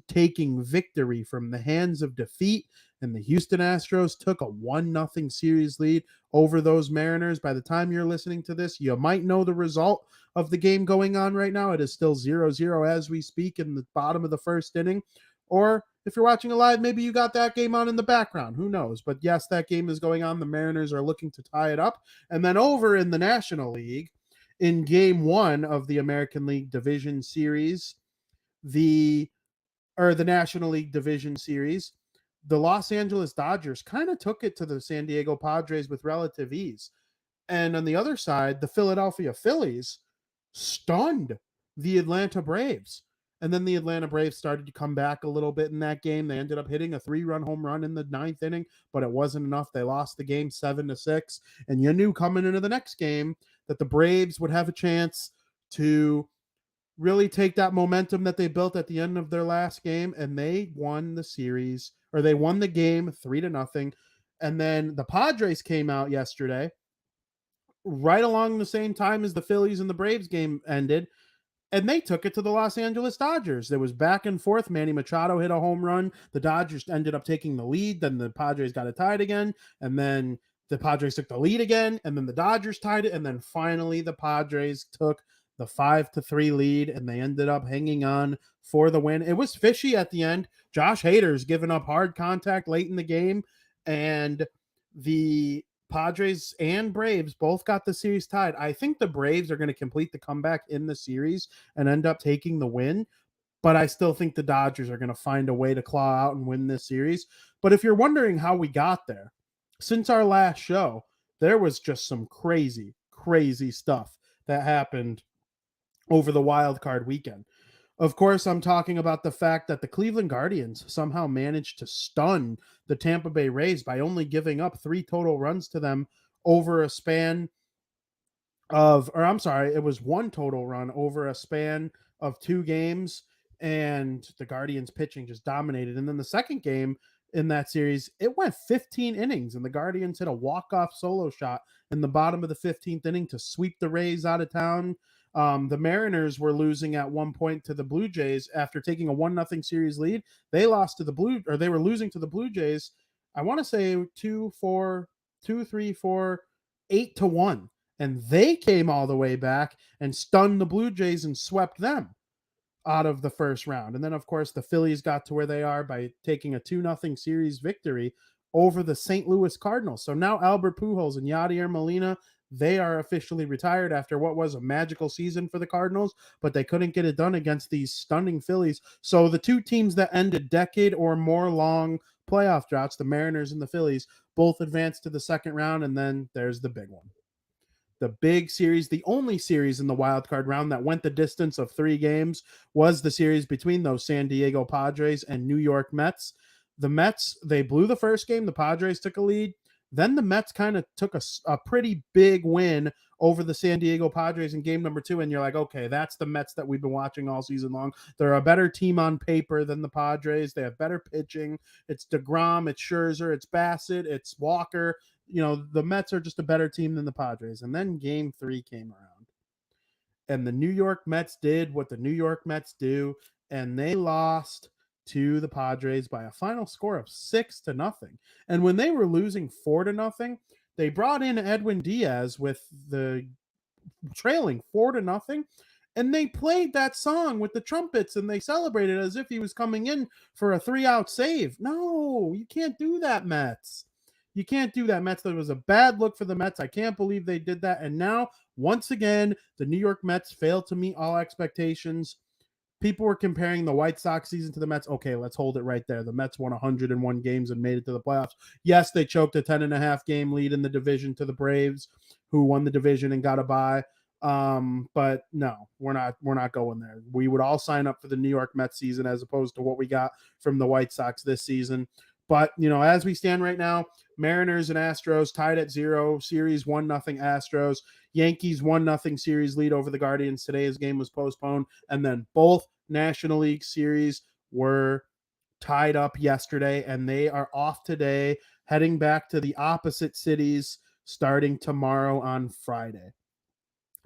taking victory from the hands of defeat. And the Houston Astros took a 1-0 series lead over those Mariners. By the time you're listening to this, you might know the result of the game going on right now. It is still 0-0 as we speak in the bottom of the first inning. Or if you're watching it live, maybe you got that game on in the background. Who knows? But yes, that game is going on. The Mariners are looking to tie it up. And then over in the National League, in game 1 of the American League Division Series, the National League Division Series, the Los Angeles Dodgers kind of took it to the San Diego Padres with relative ease. And on the other side, the Philadelphia Phillies stunned the Atlanta Braves. And then the Atlanta Braves started to come back a little bit in that game. They ended up hitting a 3-run home run in the 9th inning, but it wasn't enough. They lost the game 7-6. And you knew coming into the next game that the Braves would have a chance to really take that momentum that they built at the end of their last game, and they won the series, or they won the game 3-0. And then the Padres came out yesterday, right along the same time as the Phillies and the Braves game ended, and they took it to the Los Angeles Dodgers. There was back and forth. Manny Machado hit a home run. The Dodgers ended up taking the lead. Then the Padres got it tied again, and then the Padres took the lead again, and then the Dodgers tied it, and then finally the Padres took the 5-3 lead, and they ended up hanging on for the win. It was fishy at the end. Josh Hader's giving up hard contact late in the game, and the Padres and Braves both got the series tied. I think the Braves are going to complete the comeback in the series and end up taking the win, but I still think the Dodgers are going to find a way to claw out and win this series. But if you're wondering how we got there, since our last show, there was just some crazy, crazy stuff that happened over the wild card weekend. Of course, I'm talking about the fact that the Cleveland Guardians somehow managed to stun the Tampa Bay Rays by only giving up 3 total runs to them over a span of, or I'm sorry, it was 1 total run over a span of 2 games, and the Guardians pitching just dominated. And then the second game in that series, it went 15 innings, and the Guardians hit a walk-off solo shot in the bottom of the 15th inning to sweep the Rays out of town. The Mariners were losing at one point to the Blue Jays after taking a 1-0 series lead. They lost to they were losing to the Blue Jays. I want to say 8-1. And they came all the way back and stunned the Blue Jays and swept them out of the first round. And then, of course, the Phillies got to where they are by taking a 2-0 series victory over the St. Louis Cardinals. So now Albert Pujols and Yadier Molina, they are officially retired after what was a magical season for the Cardinals, but they couldn't get it done against these stunning Phillies. So the two teams that ended decade or more long playoff droughts, the Mariners and the Phillies, both advanced to the second round, and then there's the big one. The big series, the only series in the wild card round that went the distance of 3 games, was the series between those San Diego Padres and New York Mets. The Mets, they blew the first game. The Padres took a lead. Then the Mets kind of took a pretty big win over the San Diego Padres in game number 2. And you're like, okay, that's the Mets that we've been watching all season long. They're a better team on paper than the Padres. They have better pitching. It's DeGrom, it's Scherzer, it's Bassett, it's Walker. You know, the Mets are just a better team than the Padres. And then game 3 came around, and the New York Mets did what the New York Mets do, and they lost to the Padres by a final score of 6-0. And when they were losing 4-0, they brought in Edwin Diaz with the trailing 4-0, and they played that song with the trumpets, and they celebrated as if he was coming in for a 3-out save. No, you can't do that, Mets. You can't do that, Mets. That was a bad look for the Mets. I can't believe they did that. And now, once again, the New York Mets failed to meet all expectations. People were comparing the White Sox season to the Mets. Okay, let's hold it right there. The Mets won 101 games and made it to the playoffs. Yes, they choked a 10.5 game lead in the division to the Braves, who won the division and got a bye. But no, we're not going there. We would all sign up for the New York Mets season as opposed to what we got from the White Sox this season. But, you know, as we stand right now, Mariners and Astros tied at 0, series 1-0 Astros. Yankees 1-0 series lead over the Guardians. Today's game was postponed. And then both National League series were tied up yesterday, and they are off today, heading back to the opposite cities starting tomorrow on Friday.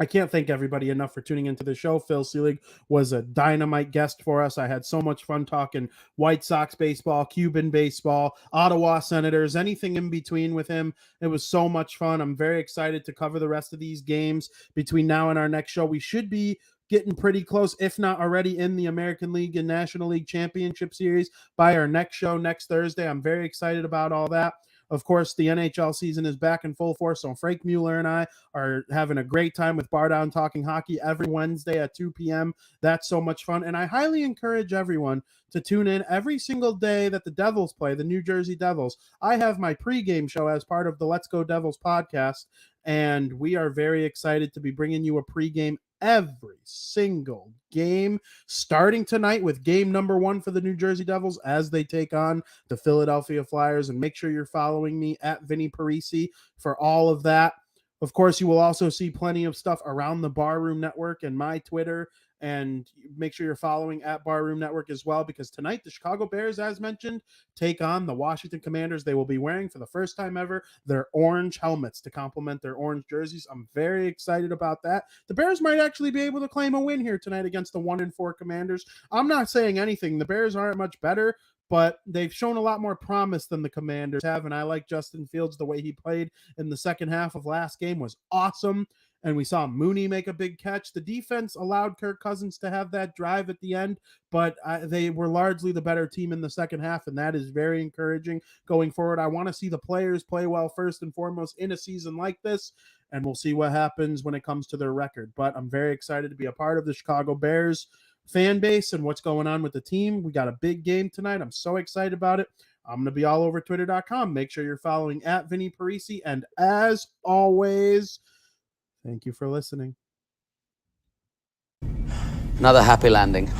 I can't thank everybody enough for tuning into the show. Phil Selig was a dynamite guest for us. I had so much fun talking White Sox baseball, Cuban baseball, Ottawa Senators, anything in between with him. It was so much fun. I'm very excited to cover the rest of these games between now and our next show. We should be getting pretty close, if not already in the American League and National League Championship Series by our next show next Thursday. I'm very excited about all that. Of course, the NHL season is back in full force, so Frank Mueller and I are having a great time with Bar Down Talking Hockey every Wednesday at 2 p.m. That's so much fun, and I highly encourage everyone to tune in every single day that the Devils play, the New Jersey Devils. I have my pregame show as part of the Let's Go Devils podcast, and we are very excited to be bringing you a pregame every single game, starting tonight with game number 1 for the New Jersey Devils as they take on the Philadelphia Flyers. And make sure you're following me at Vinnie Parise for all of that. Of course, you will also see plenty of stuff around the Barroom Network and my Twitter. And make sure you're following at Barroom Network as well, because tonight the Chicago Bears, as mentioned, take on the Washington Commanders. They will be wearing, for the first time ever, their orange helmets to complement their orange jerseys. I'm very excited about that. The Bears might actually be able to claim a win here tonight against the 1-4 Commanders. I'm not saying anything. The Bears aren't much better, but they've shown a lot more promise than the Commanders have, and I like Justin Fields. The way he played in the second half of last game was awesome, and we saw Mooney make a big catch. The defense allowed Kirk Cousins to have that drive at the end, but they were largely the better team in the second half, and that is very encouraging going forward. I want to see the players play well first and foremost in a season like this, and we'll see what happens when it comes to their record. But I'm very excited to be a part of the Chicago Bears fan base and what's going on with the team. We got a big game tonight. I'm so excited about it. I'm going to be all over twitter.com. Make sure you're following at Vinnie Parise. And as always, thank you for listening. Another happy landing.